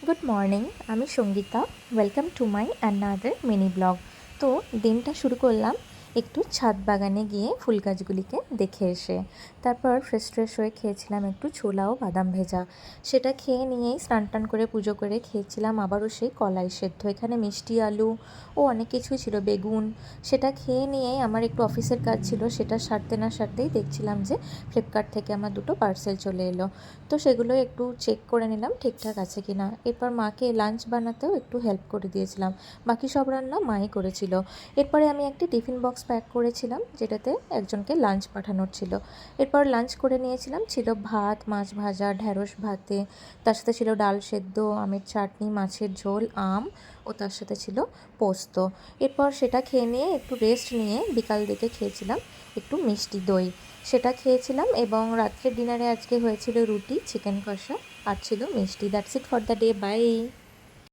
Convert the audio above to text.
Good morning, আমি Sangeeta. Welcome to my another mini blog. তো দিনটা শুরু করলাম একটু ছাদ বাগানে গিয়ে ফুল গাছগুলিকে দেখে এসে। তারপর ফ্রেশ হয়ে খেয়েছিলাম একটু ছোলা ও বাদাম ভেজা। সেটা খেয়ে নিয়েই স্নান টান করে পুজো করে খেয়েছিলাম আবারও সেই কলাই সেদ্ধ। এখানে মিষ্টি আলু ও অনেক কিছুই ছিল, বেগুন। সেটা খেয়ে নিয়েই আমার একটু অফিসের কাজ ছিল, সেটা সারতে না সারতেই দেখছিলাম যে ফ্লিপকার্ট থেকে আমার দুটো পার্সেল চলে এলো। তো সেগুলো একটু চেক করে নিলাম ঠিকঠাক আছে কি না। এরপর মাকে লাঞ্চ বানাতেও একটু হেল্প করে দিয়েছিলাম। বাকি সব রান্না মাই করেছিল। এরপরে আমি একটি টিফিন বক্স প্যাক করেছিলাম, যেটাতে একজনকে লাঞ্চ পাঠানোর ছিল। এরপর লাঞ্চ করে নিয়েছিলাম, ছিল ভাত, মাছ ভাজা, ঢ্যাঁড়স ভাতে, তার সাথে ছিল ডাল সেদ্ধ, আমের চাটনি, মাছের ঝোল, আম, ও তার সাথে ছিল পোস্ত। এরপর সেটা খেয়ে নিয়ে একটু রেস্ট নিয়ে বিকাল দিকে খেয়েছিলাম একটু মিষ্টি দই। সেটা খেয়েছিলাম এবং রাত্রের ডিনারে আজকে হয়েছিল রুটি, চিকেন কষা, আর ছিল মিষ্টি। That's it for the day. By.